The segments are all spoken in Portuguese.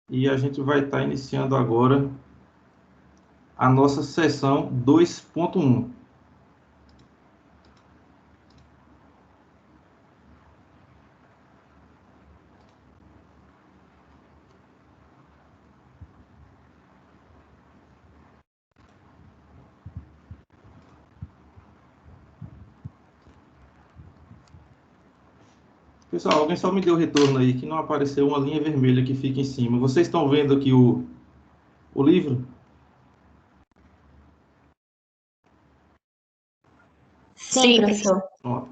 e a gente vai estar iniciando agora a nossa sessão 2.1. Pessoal, alguém só me deu retorno aí, que não apareceu uma linha vermelha que fica em cima. Vocês estão vendo aqui o livro? Sim, professor. Pronto.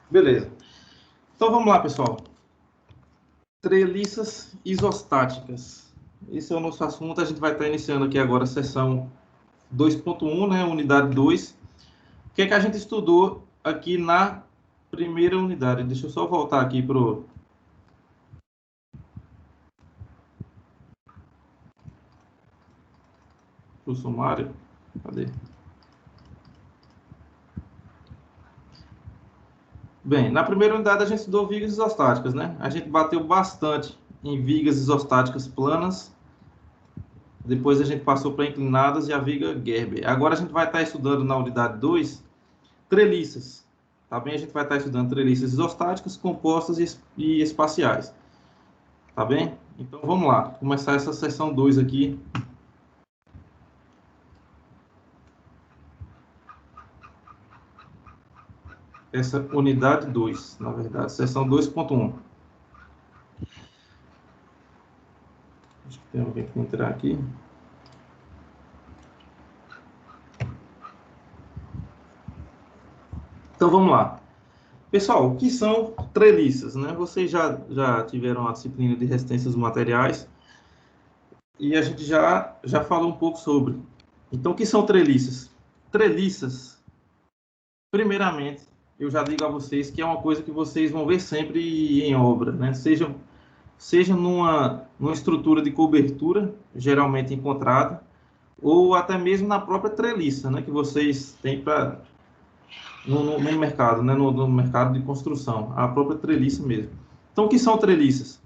Beleza. Então vamos lá, pessoal. Treliças isostáticas. Esse é o nosso assunto. A gente vai estar iniciando aqui agora a sessão 2.1, né? Unidade 2. O que é que a gente estudou aqui na primeira unidade? Deixa eu só voltar aqui para o sumário. Cadê? Bem, na primeira unidade a gente estudou vigas isostáticas, né? A gente bateu bastante em vigas isostáticas planas. Depois a gente passou para inclinadas e a viga Gerber. Agora a gente vai estar estudando na unidade 2 treliças. Tá bem? A gente vai estar estudando treliças isostáticas, compostas e espaciais. Tá bem? Então vamos lá, começar essa sessão 2 aqui. Essa unidade 2, na verdade, sessão 2.1. Acho que tem alguém que entrar aqui. Então vamos lá. Pessoal, o que são treliças, né? Vocês já tiveram a disciplina de resistências dos materiais e a gente já falou um pouco sobre. Então, o que são treliças? Treliças, primeiramente, eu já digo a vocês que é uma coisa que vocês vão ver sempre em obra, né? Seja numa estrutura de cobertura, geralmente encontrada, ou até mesmo na própria treliça, né? Que vocês têm no mercado, né? No mercado de construção, a própria treliça mesmo. Então, o que são treliças?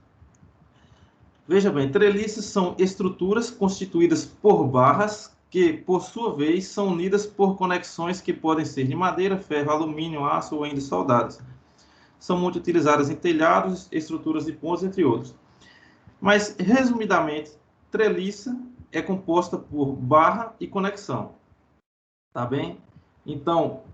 Veja bem, treliças são estruturas constituídas por barras que, por sua vez, são unidas por conexões que podem ser de madeira, ferro, alumínio, aço ou ainda soldadas. São muito utilizadas em telhados, estruturas de pontes, entre outros. Mas, resumidamente, treliça é composta por barra e conexão. Tá bem? Então,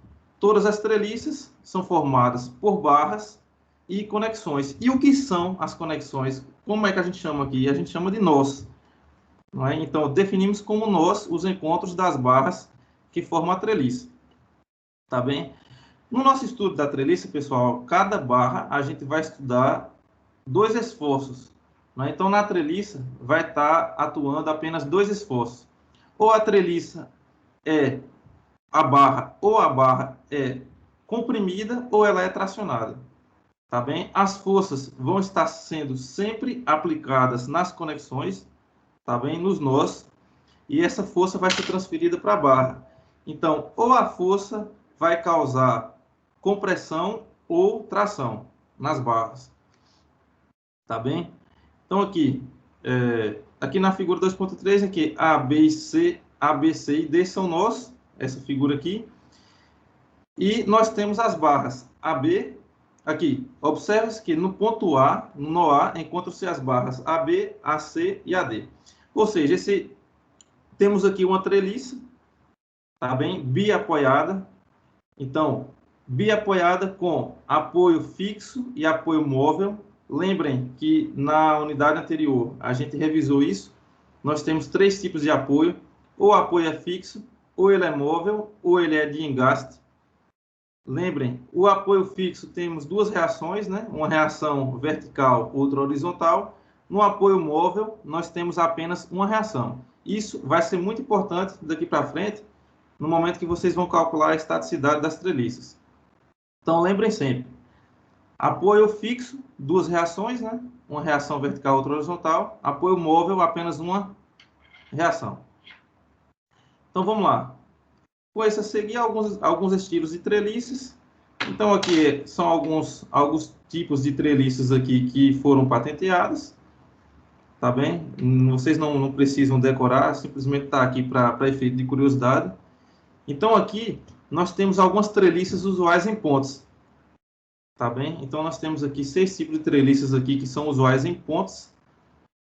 todas as treliças são formadas por barras e conexões. E o que são as conexões? Como é que a gente chama aqui? A gente chama de nós. Não é? Então, definimos como nós os encontros das barras que formam a treliça. Tá bem? No nosso estudo da treliça, pessoal, cada barra a gente vai estudar dois esforços. Não é? Então, na treliça vai estar atuando apenas dois esforços. Ou a treliça é a barra é comprimida ou ela é tracionada. Tá bem? As forças vão estar sendo sempre aplicadas nas conexões, tá bem? Nos nós, e essa força vai ser transferida para a barra. Então, ou a força vai causar compressão ou tração nas barras. Tá bem? Então, aqui na figura 2.3, aqui A, B e D são nós, essa figura aqui. E nós temos as barras AB, aqui. Observe que no ponto A, no A, encontram-se as barras AB, AC e AD. Ou seja, temos aqui uma treliça, tá bem? Biapoiada. Então, biapoiada com apoio fixo e apoio móvel. Lembrem que na unidade anterior a gente revisou isso. Nós temos três tipos de apoio. Ou o apoio é fixo, ou ele é móvel, ou ele é de engaste. Lembrem, o apoio fixo temos duas reações, né? Uma reação vertical, outra horizontal. No apoio móvel, nós temos apenas uma reação. Isso vai ser muito importante daqui para frente, no momento que vocês vão calcular a estaticidade das treliças. Então, lembrem sempre, apoio fixo, duas reações, né? Uma reação vertical, outra horizontal. Apoio móvel, apenas uma reação. Então, vamos lá. Começa a seguir alguns estilos de treliças. Então, aqui são alguns tipos de treliças aqui que foram patenteadas. tá bem? Vocês não precisam decorar, simplesmente está aqui para efeito de curiosidade. Então, aqui, nós temos algumas treliças usuais em pontes, tá bem? Então, nós temos aqui 6 tipos de treliças aqui que são usuais em pontes,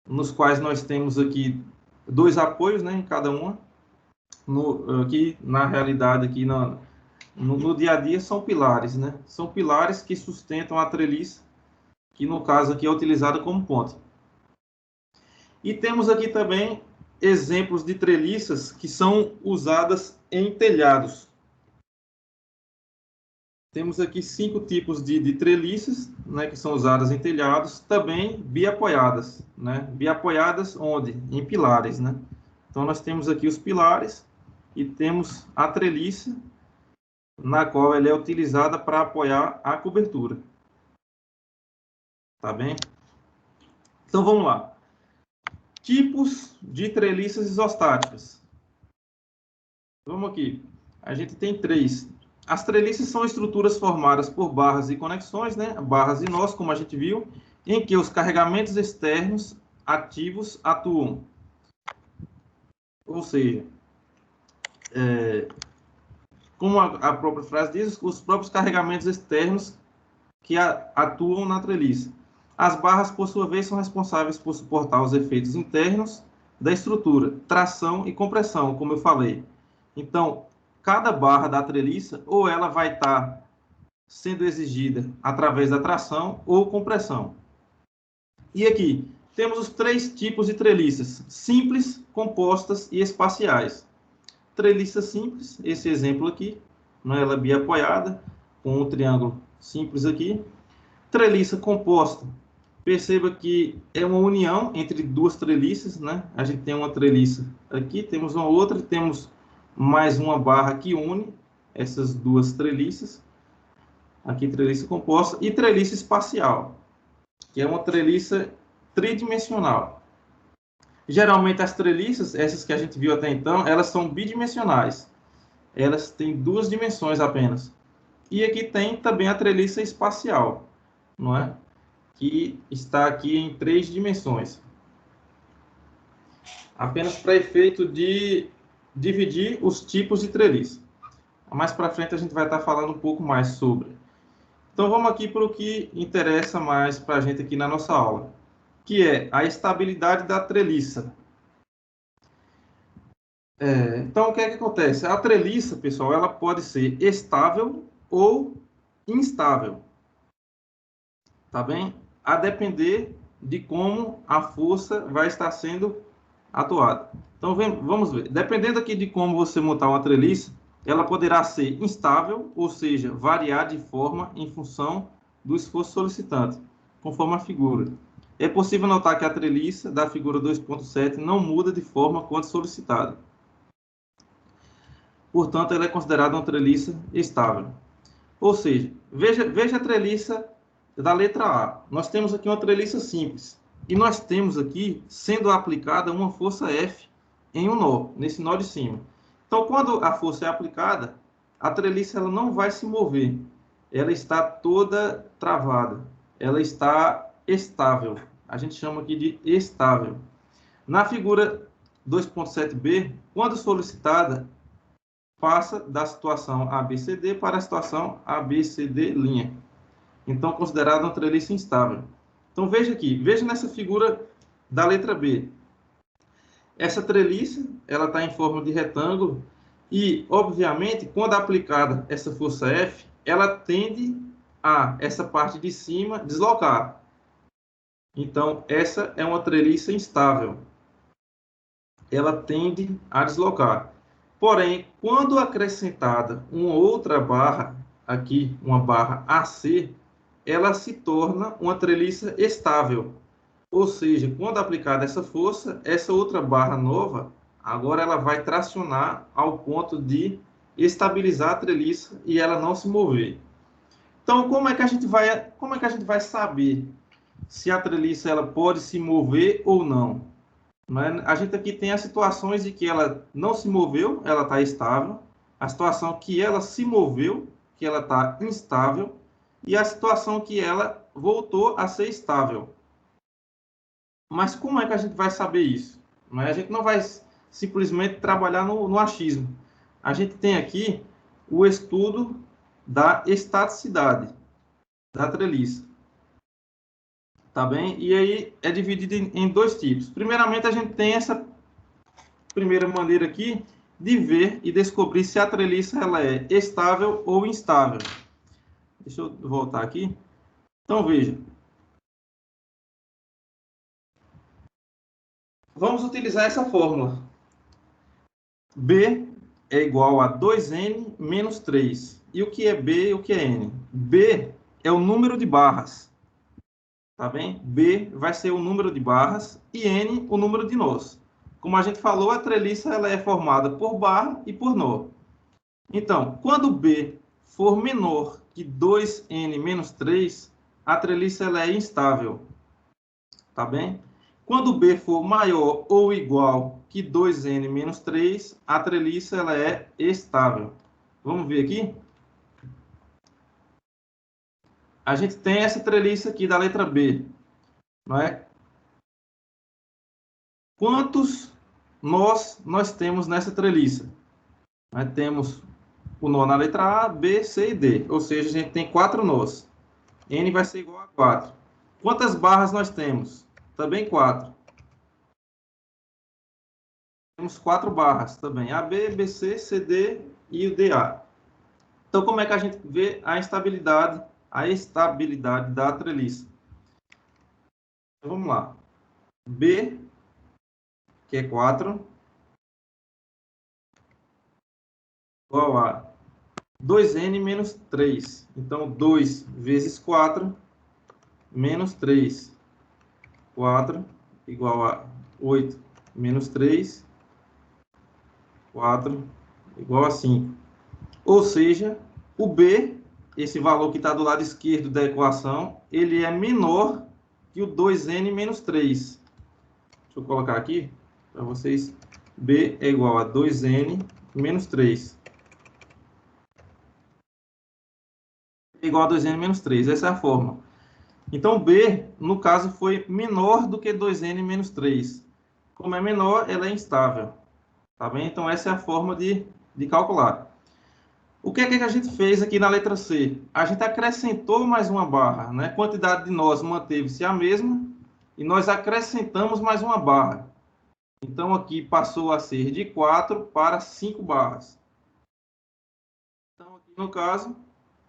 nos quais nós temos aqui 2 apoios, né, em cada uma. Aqui, na realidade, aqui no dia a dia, são pilares, né? São pilares que sustentam a treliça, que no caso aqui é utilizada como ponte. E temos aqui também exemplos de treliças que são usadas em telhados. Temos aqui 5 tipos de treliças, né, que são usadas em telhados, também biapoiadas, né? Biapoiadas onde? Em pilares, né? Então, nós temos aqui os pilares e temos a treliça, na qual ela é utilizada para apoiar a cobertura. Tá bem? Então, vamos lá. Tipos de treliças isostáticas. Vamos aqui. A gente tem 3. As treliças são estruturas formadas por barras e conexões, né? Barras e nós, como a gente viu, em que os carregamentos externos ativos atuam. Ou seja, como a própria frase diz, os próprios carregamentos externos que atuam na treliça. As barras, por sua vez, são responsáveis por suportar os efeitos internos da estrutura, tração e compressão, como eu falei. Então, cada barra da treliça, ou ela vai estar sendo exigida através da tração ou compressão. E aqui, temos os 3 tipos de treliças: simples, compostas e espaciais. Treliça simples, esse exemplo aqui, né, ela é biapoiada, com um triângulo simples aqui. Treliça composta, perceba que é uma união entre 2 treliças, né? A gente tem uma treliça aqui, temos uma outra, temos mais uma barra que une essas 2 treliças. Aqui, treliça composta. E treliça espacial, que é uma treliça tridimensional. Geralmente, as treliças, essas que a gente viu até então, elas são bidimensionais. Elas têm 2 dimensões apenas. E aqui tem também a treliça espacial, não é? Que está aqui em 3 dimensões. Apenas para efeito de dividir os tipos de treliça. Mais para frente a gente vai estar falando um pouco mais sobre. Então vamos aqui para o que interessa mais para a gente aqui na nossa aula, que é a estabilidade da treliça. Então o que é que acontece? A treliça, pessoal, ela pode ser estável ou instável. Tá bem? A depender de como a força vai estar sendo atuada. Então, vamos ver. Dependendo aqui de como você montar uma treliça, ela poderá ser instável, ou seja, variar de forma em função do esforço solicitante, conforme a figura. É possível notar que a treliça da figura 2.7 não muda de forma quando solicitada. Portanto, ela é considerada uma treliça estável. Ou seja, veja a treliça da letra A. Nós temos aqui uma treliça simples. E nós temos aqui, sendo aplicada, uma força F em um nó, nesse nó de cima. Então, quando a força é aplicada, a treliça ela não vai se mover. Ela está toda travada. Ela está estável. A gente chama aqui de estável. Na figura 2.7b, quando solicitada, passa da situação ABCD para a situação ABCD'. Então, considerada uma treliça instável. Então, veja aqui, veja nessa figura da letra B. Essa treliça, ela está em forma de retângulo e, obviamente, quando aplicada essa força F, ela tende a essa parte de cima deslocar. Então, essa é uma treliça instável. Ela tende a deslocar. Porém, quando acrescentada uma outra barra, aqui, uma barra AC, ela se torna uma treliça estável. Ou seja, quando aplicada essa força, essa outra barra nova, agora ela vai tracionar ao ponto de estabilizar a treliça e ela não se mover. Então, como é que a gente vai saber se a treliça ela pode se mover ou não? A gente aqui tem as situações de que ela não se moveu, ela está estável, a situação que ela se moveu, que ela está instável, e a situação que ela voltou a ser estável. Mas como é que a gente vai saber isso? A gente não vai simplesmente trabalhar no achismo. A gente tem aqui o estudo da estaticidade da treliça. Tá bem? E aí é dividido em dois tipos. Primeiramente, a gente tem essa primeira maneira aqui de ver e descobrir se a treliça ela é estável ou instável. Deixa eu voltar aqui. Então, veja. Vamos utilizar essa fórmula. B é igual a 2N menos 3. E o que é B e o que é N? B é o número de barras. Tá bem? B vai ser o número de barras e N o número de nós. Como a gente falou, a treliça ela é formada por barra e por nó. Então, quando B for menor que 2N menos 3, a treliça ela é instável. Tá bem? Quando B for maior ou igual que 2N menos 3, a treliça ela é estável. Vamos ver aqui? A gente tem essa treliça aqui da letra B. Não é? Quantos nós temos nessa treliça? Nós temos o nó na letra A, B, C e D. Ou seja, a gente tem 4 nós. N vai ser igual a 4. Quantas barras nós temos? Também 4. Temos 4 barras também. AB, BC, CD e o DA. Então, como é que a gente vê a estabilidade da treliça? Então, vamos lá. B, que é 4, igual a 2N menos 3. Então, 2 vezes 4 menos 3. 4 igual a 8 menos 3. 4 igual a 5. Ou seja, o B, esse valor que está do lado esquerdo da equação, ele é menor que o 2N menos 3. Deixa eu colocar aqui para vocês. B é igual a 2N menos 3. É igual a 2N menos 3. Essa é a fórmula. Então, B, no caso, foi menor do que 2N menos 3. Como é menor, ela é instável. Tá bem? Então, essa é a forma de calcular. O que é que a gente fez aqui na letra C? A gente acrescentou mais uma barra, né? A quantidade de nós manteve-se a mesma e nós acrescentamos mais uma barra. Então, aqui passou a ser de 4 para 5 barras. Então, aqui no caso,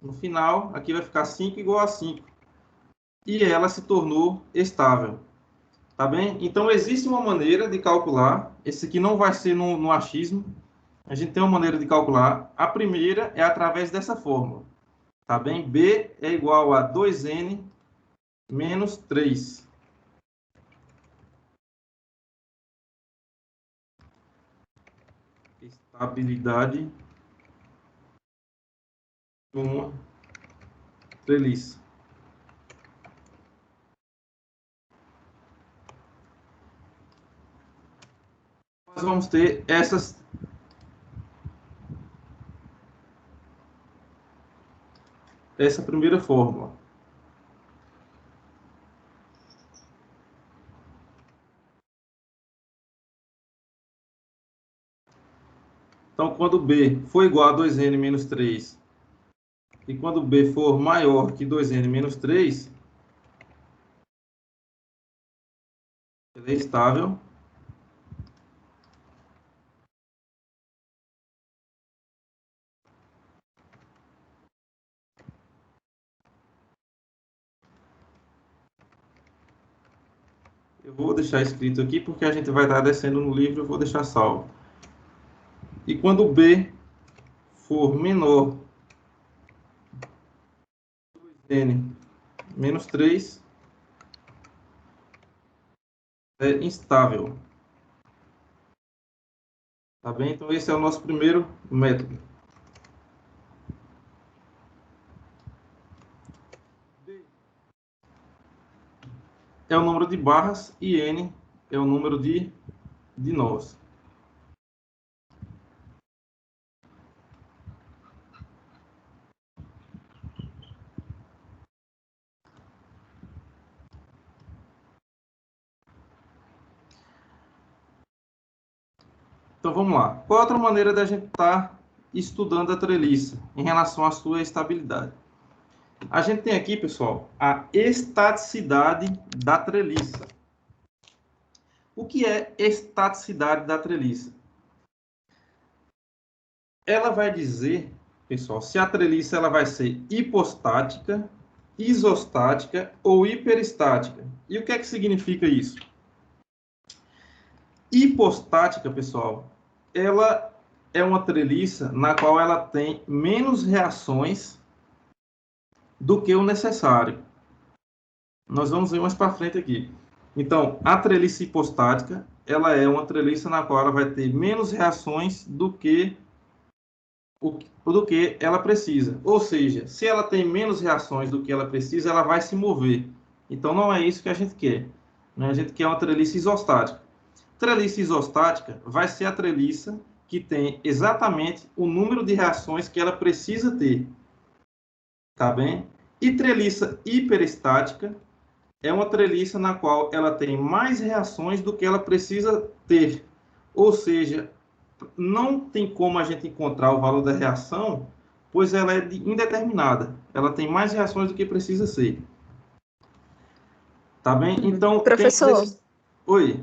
no final, aqui vai ficar 5 igual a 5. E ela se tornou estável. Tá bem? Então, existe uma maneira de calcular. Esse aqui não vai ser no achismo. A gente tem uma maneira de calcular. A primeira é através dessa fórmula. Tá bem? B é igual a 2N menos 3. Estabilidade de uma treliça. Nós vamos ter essa primeira fórmula. Então, quando B for igual a 2N menos 3 e quando B for maior que 2N menos 3, ela é estável. Eu vou deixar escrito aqui porque a gente vai estar descendo no livro, eu vou deixar salvo. E quando B for menor que N menos 3, é instável. Tá bem? Então, esse é o nosso primeiro método. É o número de barras e N é o número de nós. Então, vamos lá. Qual é outra maneira da gente estar estudando a treliça em relação à sua estabilidade? A gente tem aqui, pessoal, a estaticidade da treliça. O que é estaticidade da treliça? Ela vai dizer, pessoal, se a treliça ela vai ser hipostática, isostática ou hiperestática. E o que é que significa isso? Hipostática, pessoal, ela é uma treliça na qual ela tem menos reações do que o necessário. Nós vamos ver mais para frente aqui. Então, a treliça hipostática, ela é uma treliça na qual ela vai ter menos reações do que ela precisa. Ou seja, se ela tem menos reações do que ela precisa, ela vai se mover. Então, não é isso que a gente quer. Né? A gente quer uma treliça isostática. Treliça isostática vai ser a treliça que tem exatamente o número de reações que ela precisa ter. Tá bem? E treliça hiperestática é uma treliça na qual ela tem mais reações do que ela precisa ter. Ou seja, não tem como a gente encontrar o valor da reação, pois ela é indeterminada. Ela tem mais reações do que precisa ser. Tá bem? Então, professor, oi.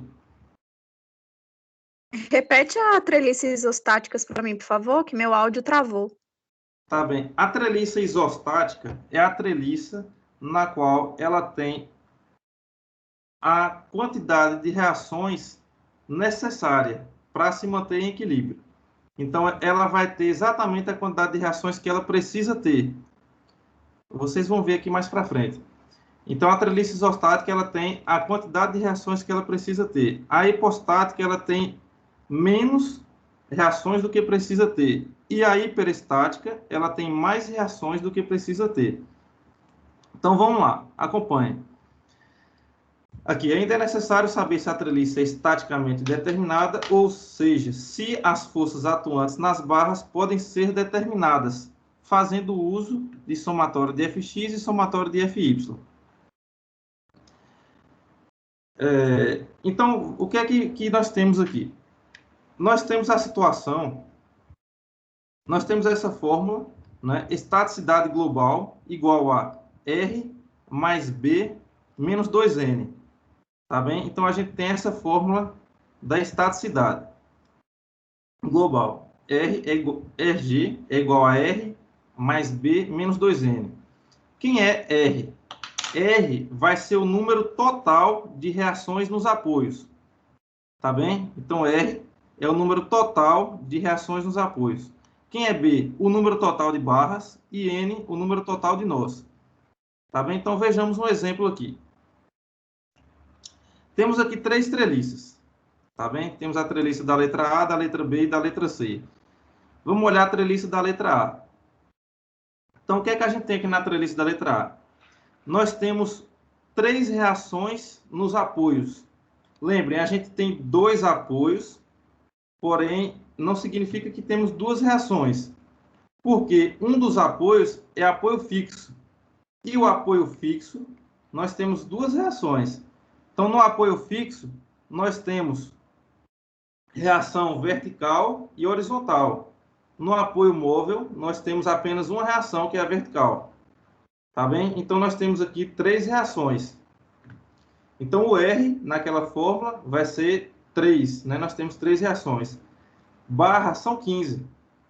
Repete a treliça isostáticas para mim, por favor, que meu áudio travou. Tá bem. A treliça isostática é a treliça na qual ela tem a quantidade de reações necessária para se manter em equilíbrio. Então, ela vai ter exatamente a quantidade de reações que ela precisa ter. Vocês vão ver aqui mais para frente. Então, a treliça isostática ela tem a quantidade de reações que ela precisa ter. A hipostática ela tem menos reações do que precisa ter. E a hiperestática ela tem mais reações do que precisa ter. Então, vamos lá. Acompanhe. Aqui, ainda é necessário saber se a treliça é estaticamente determinada, ou seja, se as forças atuantes nas barras podem ser determinadas, fazendo uso de somatório de Fx e somatório de Fy. Então, o que é que nós temos aqui? Nós temos a situação, nós temos essa fórmula, né? Estaticidade global igual a R mais B menos 2N. Tá bem? Então, a gente tem essa fórmula da estaticidade global. RG é igual a R mais B menos 2N. Quem é R? R vai ser o número total de reações nos apoios. Tá bem? Então, R é o número total de reações nos apoios. Quem é B? O número total de barras. E N, o número total de nós. Tá bem? Então, vejamos um exemplo aqui. Temos aqui 3 treliças. Tá bem? Temos a treliça da letra A, da letra B e da letra C. Vamos olhar a treliça da letra A. Então, o que é que a gente tem aqui na treliça da letra A? Nós temos 3 reações nos apoios. Lembrem, a gente tem 2 apoios, porém, não significa que temos 2 reações. Porque um dos apoios é apoio fixo. E o apoio fixo, nós temos 2 reações. Então, no apoio fixo, nós temos reação vertical e horizontal. No apoio móvel, nós temos apenas uma reação, que é a vertical. Tá bem? Então, nós temos aqui 3 reações. Então, o R, naquela fórmula, vai ser 3. Né? Nós temos 3 reações. Barra são 15.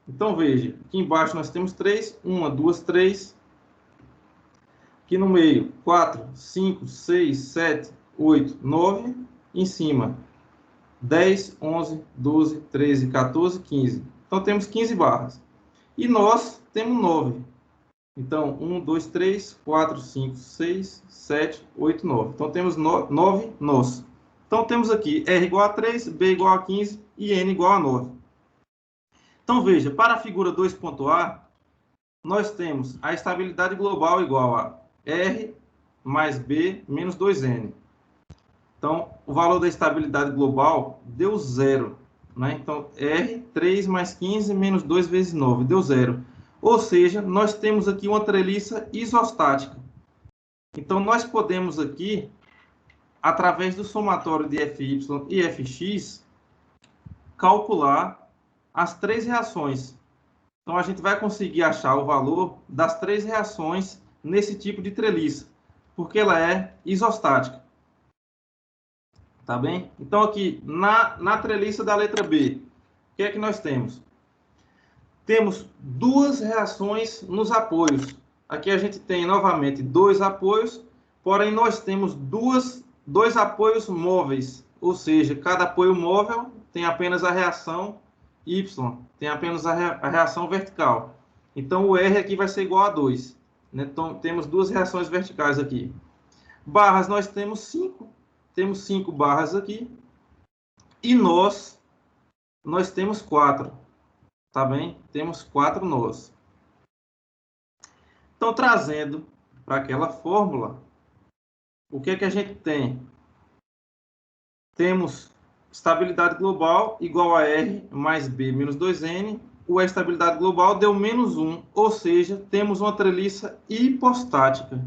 Então, veja, aqui embaixo nós temos 3. 1, 2, 3. Aqui no meio, 4, 5, 6, 7, 8, 9. Em cima, 10, 11, 12, 13, 14, 15. Então, temos 15 barras. E nós temos 9. Então, 1, 2, 3, 4, 5, 6, 7, 8, 9. Então, temos 9 nós. Então, temos aqui R igual a 3, B igual a 15 e N igual a 9. Então, veja, para a figura 2.A, nós temos a estabilidade global igual a R mais B menos 2N. Então, o valor da estabilidade global deu 0. Né? Então, R, 3 mais 15 menos 2 vezes 9, deu 0. Ou seja, nós temos aqui uma treliça isostática. Então, nós podemos aqui, através do somatório de Fy e Fx, calcular as 3 reações. Então, a gente vai conseguir achar o valor das 3 reações nesse tipo de treliça, porque ela é isostática. Tá bem? Então, aqui, na treliça da letra B, o que é que nós temos? Temos 2 reações nos apoios. Aqui a gente tem, novamente, 2 apoios, porém, nós temos 2 apoios móveis, ou seja, cada apoio móvel tem apenas a reação Y, tem apenas a reação vertical. Então, o R aqui vai ser igual a 2. Né? Então, temos 2 reações verticais aqui. Barras, nós temos 5. Temos 5 barras aqui. E nós temos 4. Tá bem? Temos 4 nós. Então, trazendo para aquela fórmula, o que é que a gente tem? Temos estabilidade global igual a R mais B menos 2N. A estabilidade global deu menos 1, ou seja, temos uma treliça hipostática.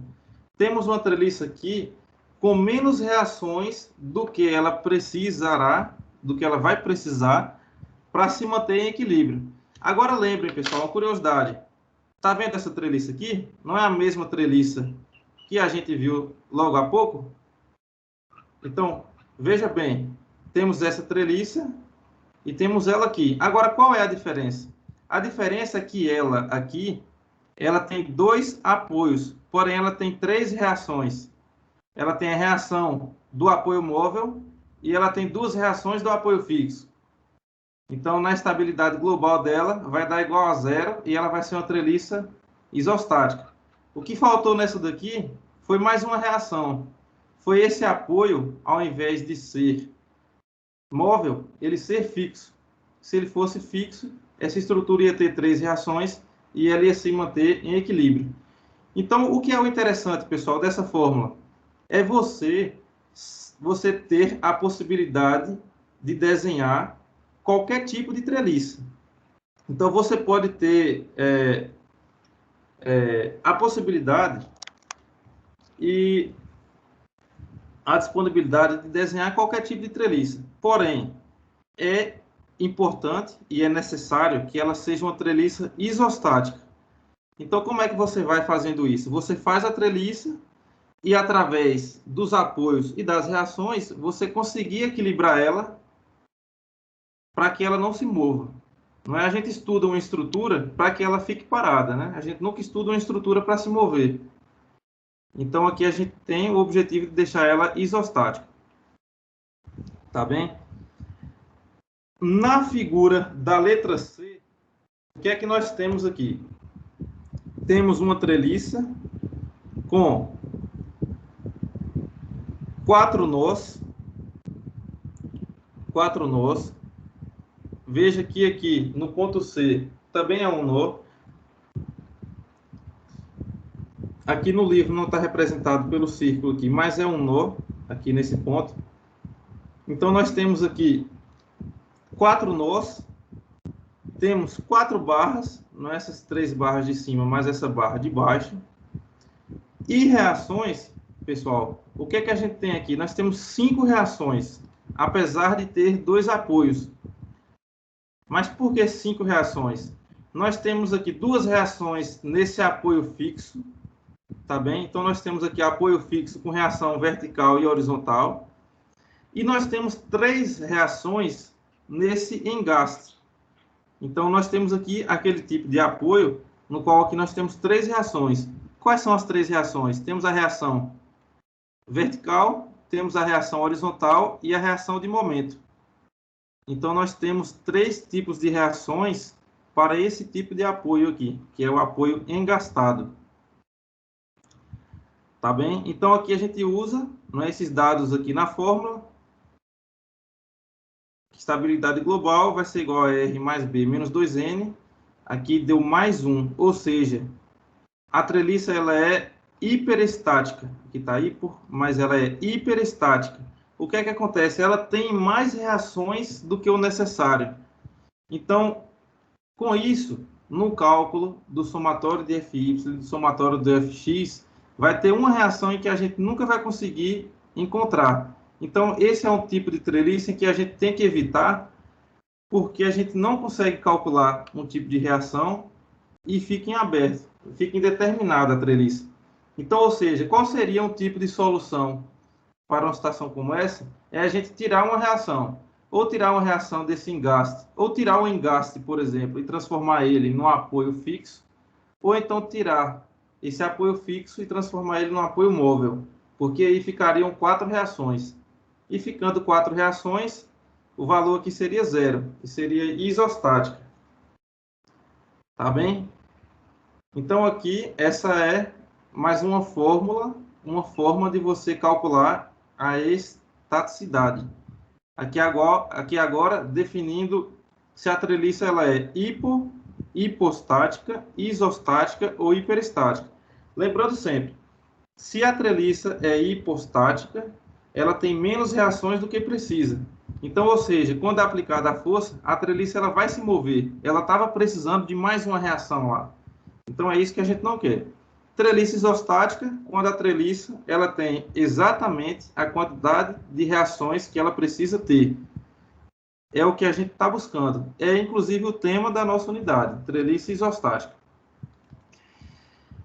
Temos uma treliça aqui com menos reações do que ela precisará, do que ela vai precisar para se manter em equilíbrio. Agora lembrem, pessoal, uma curiosidade. Tá vendo essa treliça aqui? Não é a mesma treliça que a gente viu logo há pouco? Então, veja bem, temos essa treliça e temos ela aqui. Agora, qual é a diferença? A diferença é que ela aqui, ela tem 2 apoios, porém ela tem 3 reações. Ela tem a reação do apoio móvel e ela tem 2 reações do apoio fixo. Então, na estabilidade global dela, vai dar igual a 0 e ela vai ser uma treliça isostática. O que faltou nessa daqui foi mais uma reação. Foi esse apoio, ao invés de ser móvel, ele ser fixo. Se ele fosse fixo, essa estrutura ia ter 3 reações e ela ia se manter em equilíbrio. Então, o que é o interessante, pessoal, dessa fórmula? É você ter a possibilidade de desenhar qualquer tipo de treliça. Então, você pode ter a possibilidade e a disponibilidade de desenhar qualquer tipo de treliça. Porém, é importante e é necessário que ela seja uma treliça isostática. Então, como é que você vai fazendo isso? Você faz a treliça e, através dos apoios e das reações, você conseguir equilibrar ela para que ela não se mova. Não é? A gente estuda uma estrutura para que ela fique parada, né? A gente nunca estuda uma estrutura para se mover. Então, aqui a gente tem o objetivo de deixar ela isostática. Tá bem? Na figura da letra C, o que é que nós temos aqui? Temos uma treliça com 4 nós. 4 nós. Veja que aqui no ponto C também é um nó. Aqui no livro não está representado pelo círculo aqui, mas é um nó aqui nesse ponto. Então, nós temos aqui 4 nós. Temos 4 barras, não essas 3 barras de cima, mas essa barra de baixo. E reações, pessoal, o que é que a gente tem aqui? Nós temos 5 reações, apesar de ter 2 apoios. Mas por que 5 reações? Nós temos aqui 2 reações nesse apoio fixo, tá bem? Então, nós temos aqui apoio fixo com reação vertical e horizontal. E nós temos 3 reações nesse engaste. Então, nós temos aqui aquele tipo de apoio no qual aqui nós temos 3 reações. Quais são as 3 reações? Temos a reação vertical, temos a reação horizontal e a reação de momento. Então, nós temos 3 tipos de reações para esse tipo de apoio aqui, que é o apoio engastado. Tá bem? Então, aqui a gente usa, né, esses dados aqui na fórmula. Estabilidade global vai ser igual a R mais B menos 2N. Aqui deu mais 1, ou seja, a treliça ela é hiperestática. Aqui está hipo, mas ela é hiperestática. O que é que acontece? Ela tem mais reações do que o necessário. Então, com isso, no cálculo do somatório de Fy e do somatório do Fx, vai ter uma reação em que a gente nunca vai conseguir encontrar. Então, esse é um tipo de treliça em que a gente tem que evitar, porque a gente não consegue calcular um tipo de reação e fica em aberto, fica indeterminada a treliça. Então, ou seja, qual seria um tipo de solução para uma situação como essa? É a gente tirar uma reação, ou tirar uma reação desse engaste, ou tirar um engaste, por exemplo, e transformar ele num apoio fixo, ou então tirar esse apoio fixo e transformar ele num apoio móvel, porque aí ficariam 4 reações. E ficando 4 reações, o valor aqui seria zero, que seria isostática. Tá bem? Então aqui, essa é mais uma fórmula, uma forma de você calcular a estaticidade. Aqui agora definindo se a treliça ela é hipostática, isostática ou hiperestática. Lembrando sempre, se a treliça é hipostática, ela tem menos reações do que precisa. Então, ou seja, quando é aplicada a força, a treliça ela vai se mover. Ela estava precisando de mais uma reação lá. Então, é isso que a gente não quer. Treliça isostática, quando a treliça ela tem exatamente a quantidade de reações que ela precisa ter. É o que a gente está buscando. É, inclusive, o tema da nossa unidade, treliça isostática.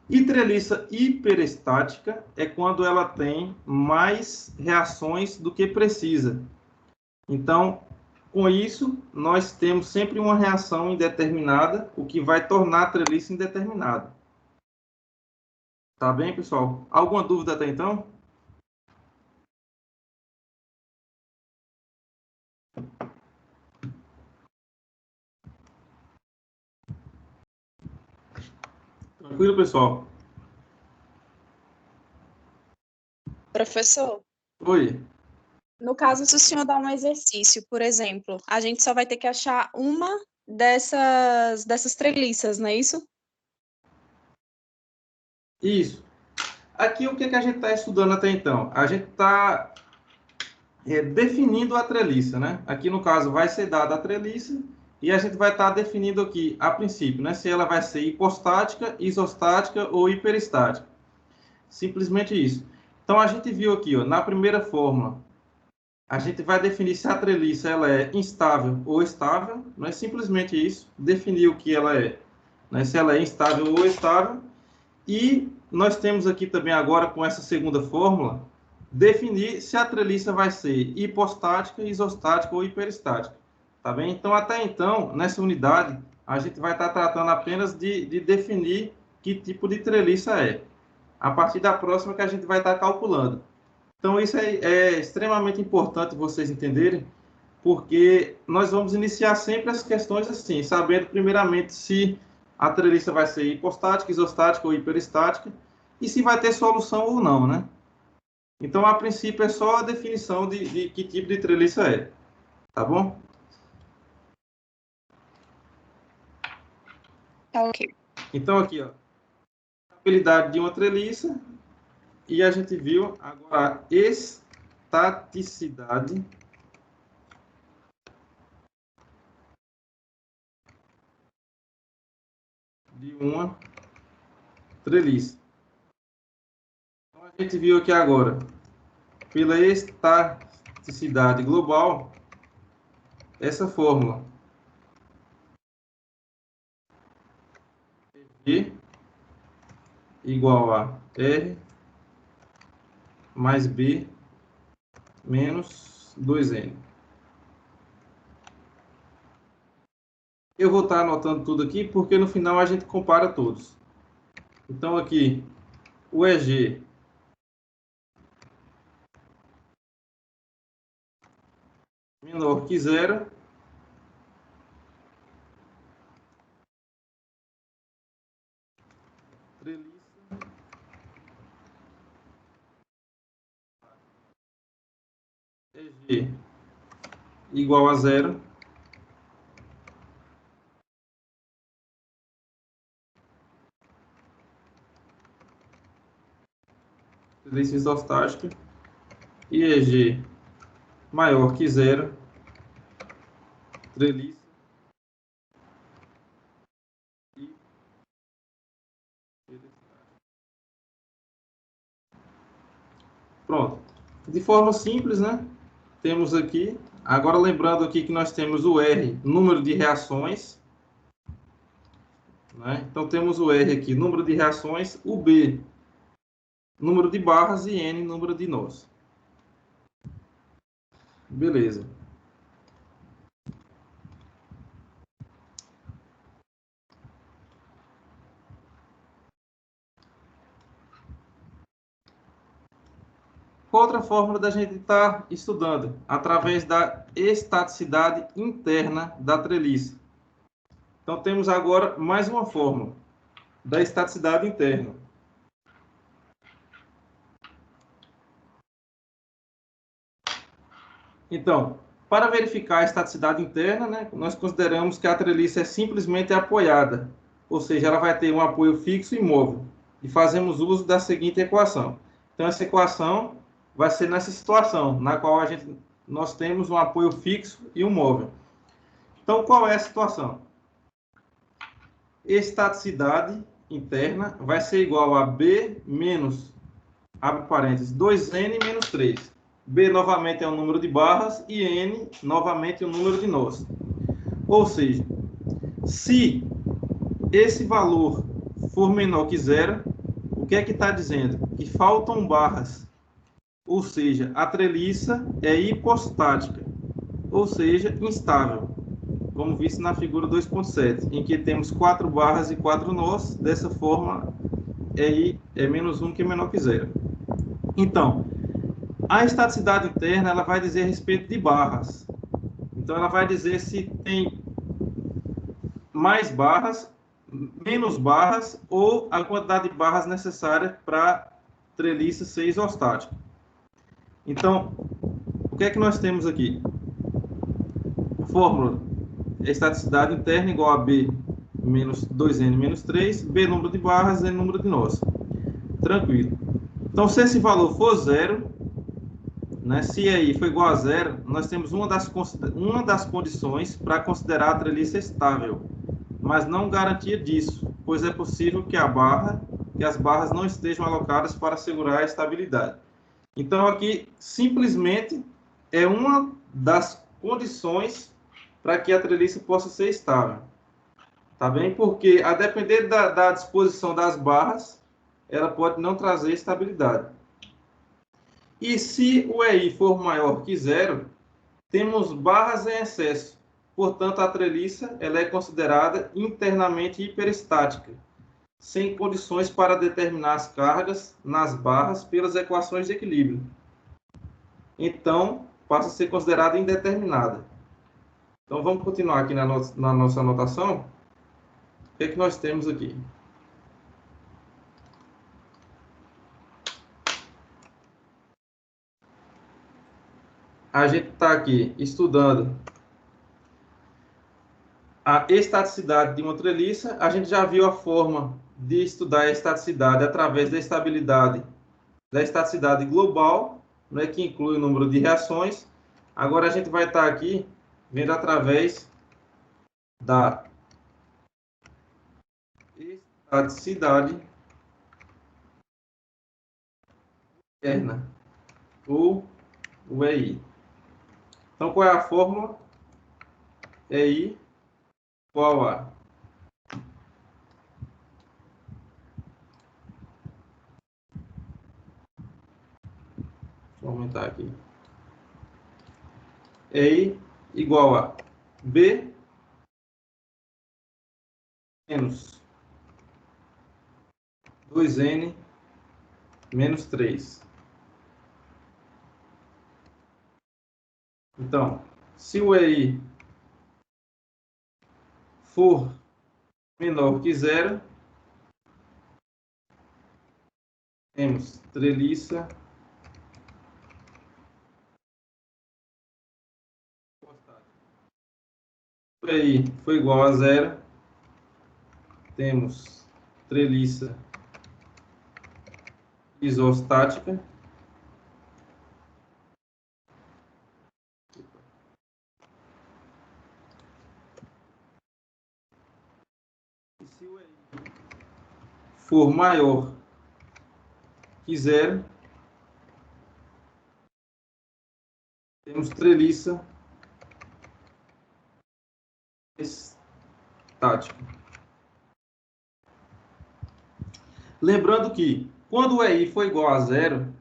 E treliça hiperestática é quando ela tem mais reações do que precisa. Então, com isso, nós temos sempre uma reação indeterminada, o que vai tornar a treliça indeterminada. Tá bem, pessoal? Alguma dúvida até então? Tranquilo, pessoal? Professor, Oi. no caso, se o senhor dá um exercício, por exemplo, a gente só vai ter que achar uma dessas treliças, não é isso? Isso. Aqui, o que a gente está estudando até então? A gente está definindo a treliça, né? Aqui, no caso, vai ser dada a treliça e a gente vai estar definindo aqui, a princípio, né? Se ela vai ser hipostática, isostática ou hiperestática. Simplesmente isso. Então, a gente viu aqui, ó, na primeira fórmula, a gente vai definir se a treliça ela é instável ou estável. Não é simplesmente isso, definir o que ela é, né? Se ela é instável ou estável. E nós temos aqui também agora, com essa segunda fórmula, definir se a treliça vai ser hipostática, isostática ou hiperestática. Tá bem? Então, até então, nessa unidade, a gente vai estar tratando apenas de definir que tipo de treliça é. A partir da próxima que a gente vai estar calculando. Então, isso é extremamente importante vocês entenderem, porque nós vamos iniciar sempre as questões assim, sabendo primeiramente se a treliça vai ser hipostática, isostática ou hiperestática, e se vai ter solução ou não, né? Então, a princípio, é só a definição de que tipo de treliça é, tá bom? Tá ok. Então, aqui, ó, a habilidade de uma treliça, e a gente viu agora a estaticidade de uma treliça. Então, a gente viu aqui agora, pela estaticidade global, essa fórmula. E igual a R mais B menos 2N. Eu vou estar anotando tudo aqui, porque no final a gente compara todos. Então, aqui, o EG menor que zero. Treliça EG igual a zero. Treliça isostática. E EG maior que zero. Treliça. Pronto. De forma simples, né? Temos aqui Agora, lembrando aqui que nós temos o R, número de reações, né? Então, temos o R aqui, número de reações, o B, número de barras e N, número de nós. Beleza. Outra forma da gente estar estudando, através da estaticidade interna da treliça. Então, temos agora mais uma fórmula da estaticidade interna. Então, para verificar a estaticidade interna, né, nós consideramos que a treliça é simplesmente apoiada, ou seja, ela vai ter um apoio fixo e móvel. E fazemos uso da seguinte equação. Então, essa equação vai ser nessa situação, na qual nós temos um apoio fixo e um móvel. Então, qual é a situação? Estaticidade interna vai ser igual a B menos, abre parênteses, 2N menos 3. B novamente é o número de barras e N novamente é o número de nós. Ou seja, se esse valor for menor que zero, o que é que está dizendo? Que faltam barras. Ou seja, a treliça é hipostática, ou seja, instável, como visto na figura 2.7, em que temos 4 barras e 4 nós. Dessa forma, é menos 1 que é menor que zero. Então, a estaticidade interna ela vai dizer a respeito de barras. Então, ela vai dizer se tem mais barras, menos barras, ou a quantidade de barras necessária para a treliça ser isostática. Então, o que é que nós temos aqui? Fórmula: estaticidade interna igual a B menos 2N menos 3, B número de barras, N número de nós. Tranquilo. Então, se esse valor for zero, né, se aí for igual a zero, nós temos uma das condições para considerar a treliça estável, mas não garantia disso, pois é possível que as barras não estejam alocadas para assegurar a estabilidade. Então, aqui, simplesmente, é uma das condições para que a treliça possa ser estável. Tá bem? Porque, a depender da disposição das barras, ela pode não trazer estabilidade. E se o EI for maior que zero, temos barras em excesso. Portanto, a treliça ela é considerada internamente hiperestática, sem condições para determinar as cargas nas barras pelas equações de equilíbrio. Então, passa a ser considerada indeterminada. Então, vamos continuar aqui na nossa anotação. O que é que nós temos aqui? A gente está aqui estudando a estaticidade de uma treliça. A gente já viu a forma de estudar a estaticidade através da estaticidade global, né, que inclui o número de reações. Agora a gente vai estar aqui vendo através da estaticidade interna, ou o EI. Então, qual é a fórmula? EI igual a vou aumentar aqui. EI igual a B menos 2N menos 3. Então, se o EI for menor que zero, temos treliça hipostática. Se o EI for igual a zero, temos treliça isostática. E se o EI for maior que zero, temos treliça estático. Lembrando que, quando o EI for igual a zero,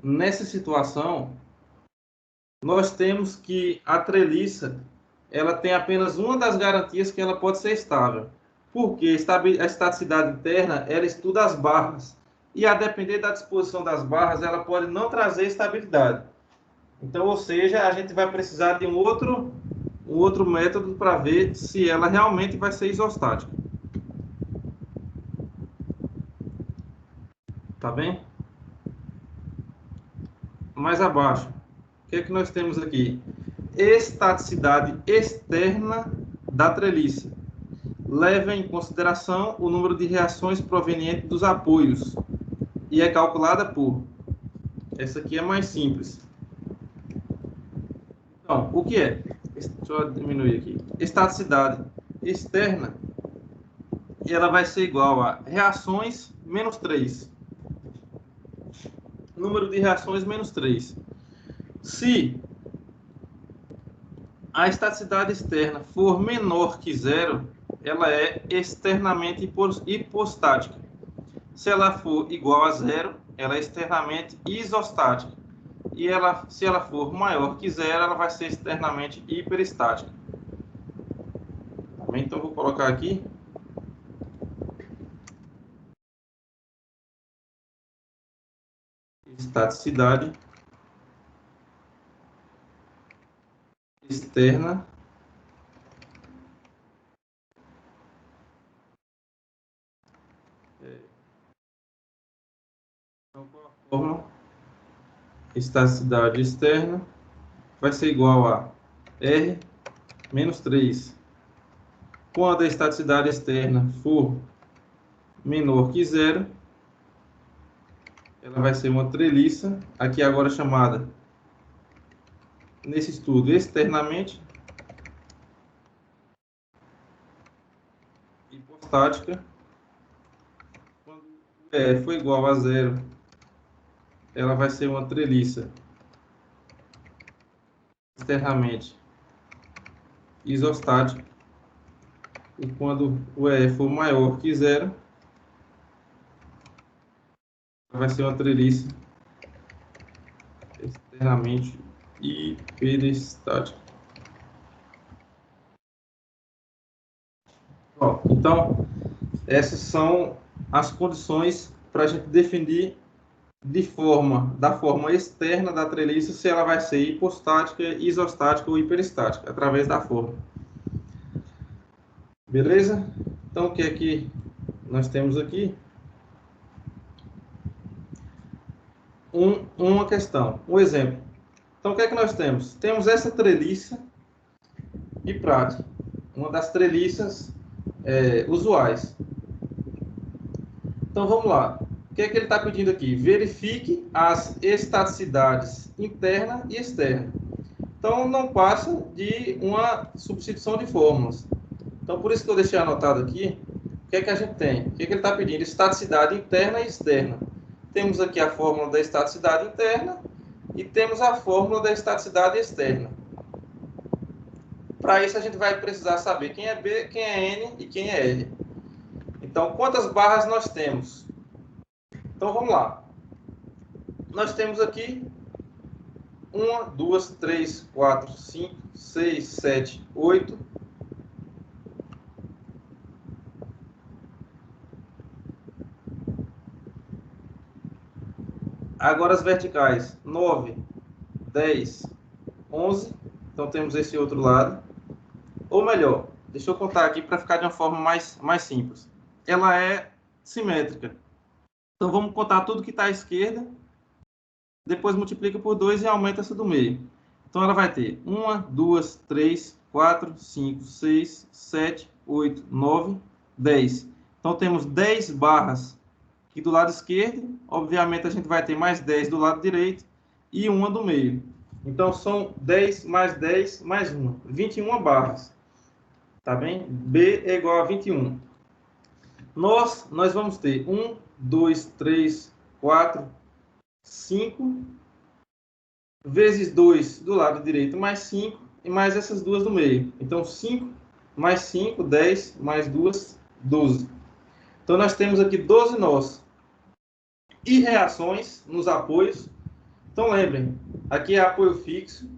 nessa situação, nós temos que a treliça ela tem apenas uma das garantias que ela pode ser estável. Porque a estaticidade interna, ela estuda as barras. E a depender da disposição das barras, ela pode não trazer estabilidade. Então, ou seja, a gente vai precisar de um outro método para ver se ela realmente vai ser isostática. Tá bem? Mais abaixo, o que é que nós temos aqui? Estaticidade externa da treliça. Leva em consideração o número de reações provenientes dos apoios e é calculada por... Essa aqui é mais simples. Então, o que é? Deixa eu diminuir aqui. Estaticidade externa, ela vai ser igual a reações menos 3. Número de reações menos 3. Se a estaticidade externa for menor que zero, ela é externamente hipostática. Se ela for igual a zero, ela é externamente isostática. E se ela for maior que zero, ela vai ser externamente hiperestática. Então, vou colocar aqui. Estaticidade externa fórmula, estaticidade externa vai ser igual a R menos 3. Quando a estaticidade externa for menor que zero, ela vai ser uma treliça, aqui agora chamada, nesse estudo, externamente hipostática. Quando E for igual a zero, ela vai ser uma treliça externamente isostática. E quando o E for maior que zero, vai ser uma treliça externamente hiperestática. Bom, então, essas são as condições para a gente definir da forma externa da treliça se ela vai ser hipostática, isostática ou hiperestática, através da forma. Beleza? Então, o que é que nós temos aqui? Uma questão, um exemplo. Então, o que é que nós temos? Temos essa treliça de prática, uma das treliças usuais. Então, vamos lá. O que é que ele está pedindo aqui? Verifique as estaticidades interna e externa. Então, não passa de uma substituição de fórmulas. Então, por isso que eu deixei anotado aqui, o que é que a gente tem? O que é que ele está pedindo? Estaticidade interna e externa. Temos aqui a fórmula da estaticidade interna e temos a fórmula da estaticidade externa. Para isso, a gente vai precisar saber quem é B, quem é N e quem é R. Então, quantas barras nós temos? Então, vamos lá. Nós temos aqui 1, 2, 3, 4, 5, 6, 7, 8. Agora as verticais, 9, 10, 11. Então, temos esse outro lado. Ou melhor, deixa eu contar aqui para ficar de uma forma mais simples. Ela é simétrica. Então, vamos contar tudo que está à esquerda. Depois multiplica por 2 e aumenta essa do meio. Então, ela vai ter 1, 2, 3, 4, 5, 6, 7, 8, 9, 10. Então, temos 10 barras aqui do lado esquerdo. Obviamente, a gente vai ter mais 10 do lado direito e uma do meio. Então, são 10 mais 10 mais 1. 21 barras. Tá bem? B é igual a 21. Nós vamos ter 1, 2, 3, 4, 5, vezes 2 do lado direito, mais 5, e mais essas duas do meio. Então, 5 mais 5, 10, mais 2, 12. Então, nós temos aqui 12 nós. E reações nos apoios. Então, lembrem, aqui é apoio fixo.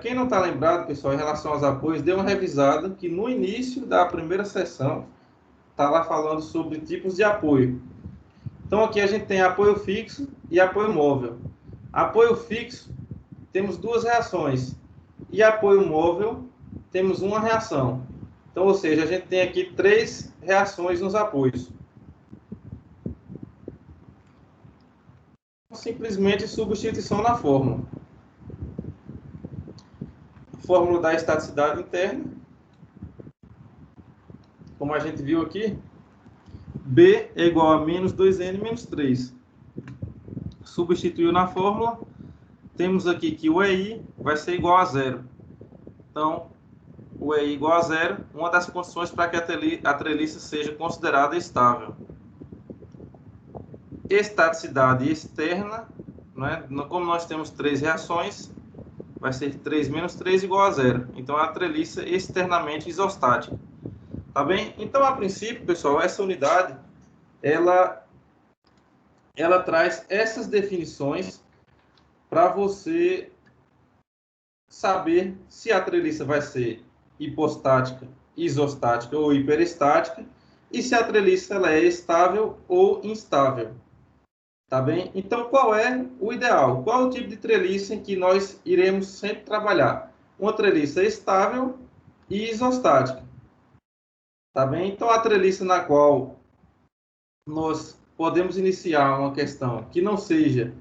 Quem não está lembrado, pessoal, em relação aos apoios, dê uma revisada, que no início da primeira sessão, está lá falando sobre tipos de apoio. Então, aqui a gente tem apoio fixo e apoio móvel. Apoio fixo, temos duas reações. E apoio móvel, temos uma reação. Então, ou seja, a gente tem aqui 3 reações nos apoios. Simplesmente substituição na fórmula. Fórmula da estaticidade interna. Como a gente viu aqui, B é igual a menos 2N menos 3. Substituiu na fórmula, temos aqui que o EI vai ser igual a 0. Então, o EI igual a 0, uma das condições para que a treliça seja considerada estável. Estaticidade externa, como nós temos 3 reações, vai ser 3 menos 3 igual a 0. Então, a treliça externamente isostática. Tá bem? Então, a princípio, pessoal, essa unidade, ela traz essas definições para você saber se a treliça vai ser hipostática, isostática ou hiperestática, e se a treliça ela é estável ou instável. Tá bem? Então, qual é o ideal? Qual é o tipo de treliça em que nós iremos sempre trabalhar? Uma treliça estável e isostática. Tá bem? Então, a treliça na qual nós podemos iniciar uma questão que não seja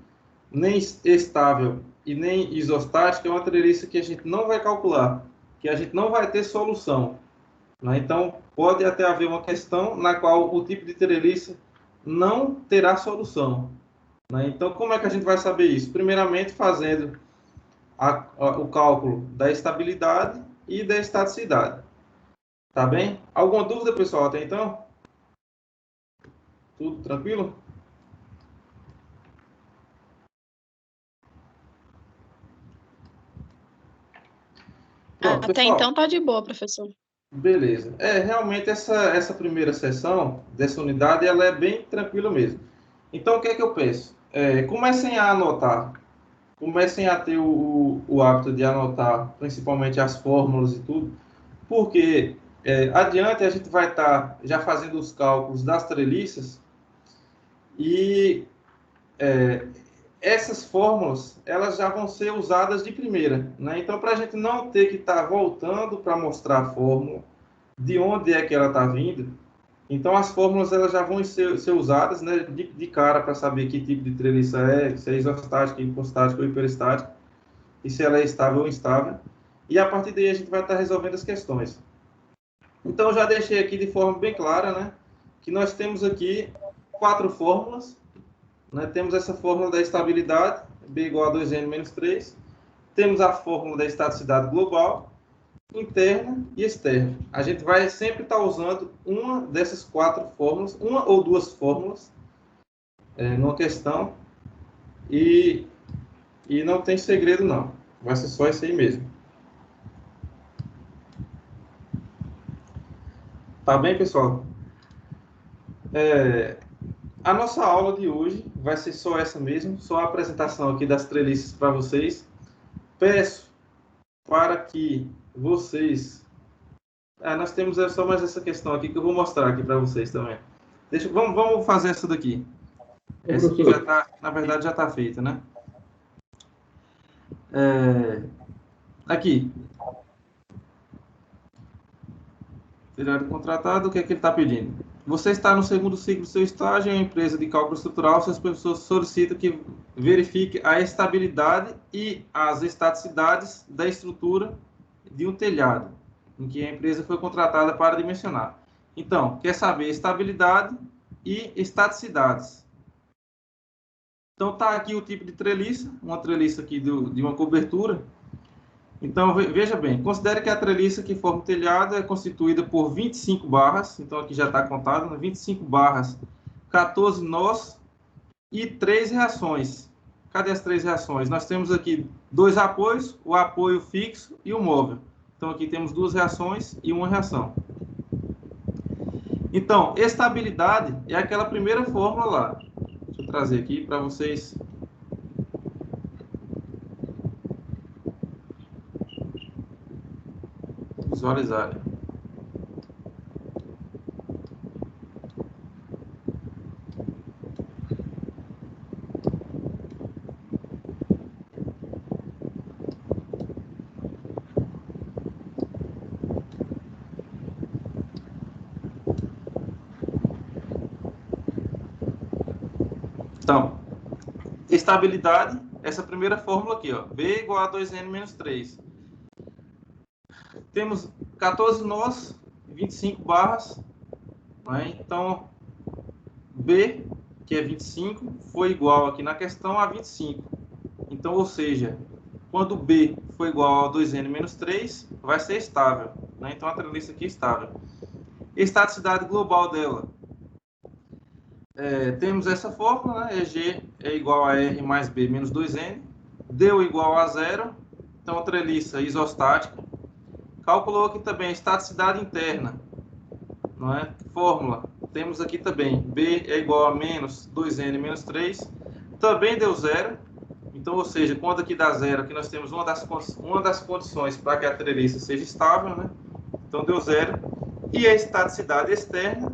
nem estável e nem isostática é uma treliça que a gente não vai calcular, que a gente não vai ter solução. Então, pode até haver uma questão na qual o tipo de treliça não terá solução. Então, como é que a gente vai saber isso? Primeiramente, fazendo o cálculo da estabilidade e da estaticidade. Tá bem? Alguma dúvida, pessoal, até então? Tudo tranquilo? Pronto, Até pessoal. então tá de boa, professor. Beleza. Realmente essa primeira sessão dessa unidade, ela é bem tranquila mesmo. Então, o que é que eu peço? Comecem a anotar. Comecem a ter o hábito de anotar, principalmente as fórmulas e tudo, porque adiante a gente vai estar já fazendo os cálculos das treliças e essas fórmulas elas já vão ser usadas de primeira. Então, para a gente não ter que estar voltando para mostrar a fórmula, de onde é que ela está vindo, então as fórmulas elas já vão ser usadas de cara para saber que tipo de treliça se é isostática, hipostática ou hiperestática, e se ela é estável ou instável. E a partir daí a gente vai estar resolvendo as questões. Então, eu já deixei aqui de forma bem clara, que nós temos aqui 4 fórmulas. Temos essa fórmula da estabilidade, B igual a 2N menos 3. Temos a fórmula da estaticidade global, interna e externa. A gente vai sempre estar usando uma dessas 4 fórmulas, uma ou 2 fórmulas, numa questão, e não tem segredo não. Vai ser só isso aí mesmo. Tá bem, pessoal? A nossa aula de hoje vai ser só essa mesmo, só a apresentação aqui das treliças para vocês. Peço para que vocês... nós temos só mais essa questão aqui que eu vou mostrar aqui para vocês também. Vamos fazer essa daqui. Essa aqui já tá, na verdade já está feita, né? Aqui. Itinerário contratado, o que é que ele está pedindo? Você está no segundo ciclo do seu estágio em uma empresa de cálculo estrutural, seus professores solicitam que verifique a estabilidade e as estaticidades da estrutura de um telhado, em que a empresa foi contratada para dimensionar. Então, quer saber estabilidade e estaticidades. Então, está aqui o tipo de treliça, uma treliça aqui de uma cobertura. Então, veja bem, considere que a treliça que forma o telhado é constituída por 25 barras, então aqui já está contado, 25 barras, 14 nós e 3 reações. Cadê as 3 reações? Nós temos aqui 2 apoios, o apoio fixo e o móvel. Então, aqui temos duas reações e uma reação. Então, estabilidade é aquela primeira fórmula lá. Deixa eu trazer aqui para vocês visualizarem. Então, estabilidade, essa primeira fórmula aqui, ó, B igual a 2N menos 3. Temos 14 nós, 25 barras, né? Então, B, que é 25, foi igual aqui na questão a 25. Então, ou seja, quando B for igual a 2N menos 3, vai ser estável, né? Então, a treliça aqui é estável. Estaticidade global dela. Temos essa fórmula, né? EG é igual a R mais B menos 2N. Deu igual a 0. Então, a treliça isostática. Calculou aqui também a estaticidade interna. Não é? Fórmula. Temos aqui também B é igual a menos 2N menos 3. Também deu 0. Então, ou seja, quando aqui dá 0, aqui nós temos uma das condições para que a treliça seja estável. Né? Então, deu 0. E a estaticidade externa,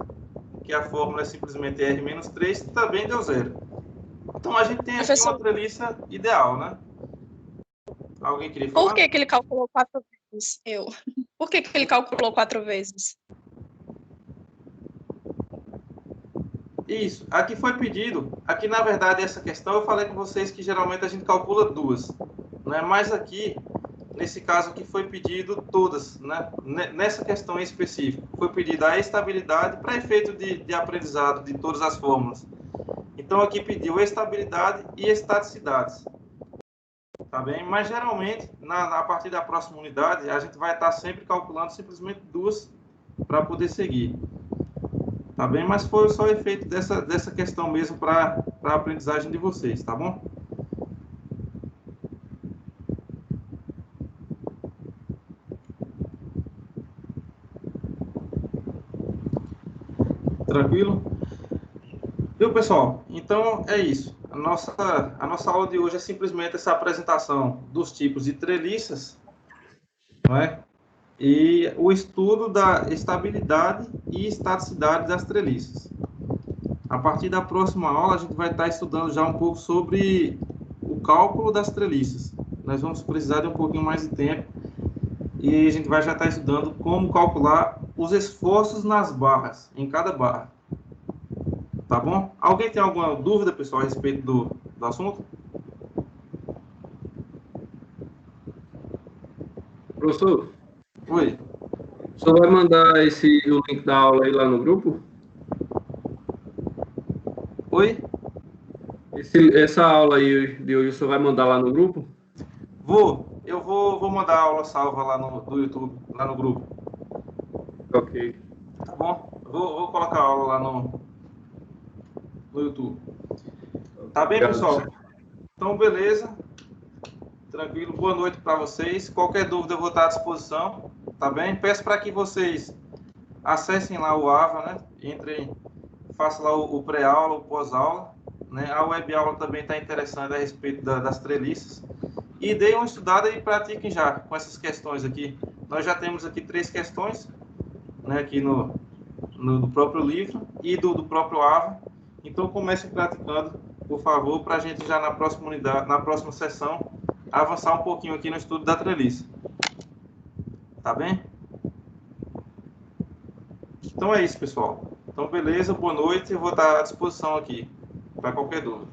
que a fórmula é simplesmente R menos 3, também deu 0. Então, a gente tem aqui uma treliça ideal, né? Alguém queria falar? Por que ele calculou 4 vezes? Por que ele calculou 4 vezes? Isso. Aqui foi pedido. Aqui, na verdade, essa questão eu falei com vocês que geralmente a gente calcula duas. Né? Mas aqui, nesse caso aqui, foi pedido todas. Né? Nessa questão em específico, foi pedida a estabilidade para efeito de aprendizado de todas as fórmulas. Então, aqui pediu estabilidade e estaticidades. Tá bem? Mas, geralmente, a partir da próxima unidade, a gente vai estar sempre calculando simplesmente duas para poder seguir. Tá bem? Mas foi só o efeito dessa questão mesmo para a aprendizagem de vocês, tá bom? Tranquilo? Viu, pessoal? Então, é isso. A nossa aula de hoje é simplesmente essa apresentação dos tipos de treliças, não é? E o estudo da estabilidade e estaticidade das treliças. A partir da próxima aula, a gente vai estar estudando já um pouco sobre o cálculo das treliças. Nós vamos precisar de um pouquinho mais de tempo e a gente vai já estar estudando como calcular os esforços nas barras, em cada barra. Tá bom? Alguém tem alguma dúvida, pessoal, a respeito do assunto? Professor, Oi. o senhor vai mandar o link da aula aí lá no grupo? Oi? Essa aula aí de hoje o senhor vai mandar lá no grupo? Eu vou mandar a aula salva lá no YouTube, lá no grupo. Ok. Tá bom? Vou colocar a aula lá no YouTube. Tá bem, pessoal? Então, beleza. Tranquilo. Boa noite para vocês. Qualquer dúvida eu vou estar à disposição. Tá bem? Peço para que vocês acessem lá o AVA, né? Entrem, façam lá o pré-aula, o pós-aula. Né? A web-aula também está interessante a respeito das treliças. E deem uma estudada e pratiquem já com essas questões aqui. Nós já temos aqui 3 questões, né? Aqui no próprio livro e do próprio AVA. Então, comecem praticando, por favor, para a gente já na próxima unidade, na próxima sessão, avançar um pouquinho aqui no estudo da treliça. Tá bem? Então é isso, pessoal. Então, beleza, boa noite. Eu vou estar à disposição aqui para qualquer dúvida.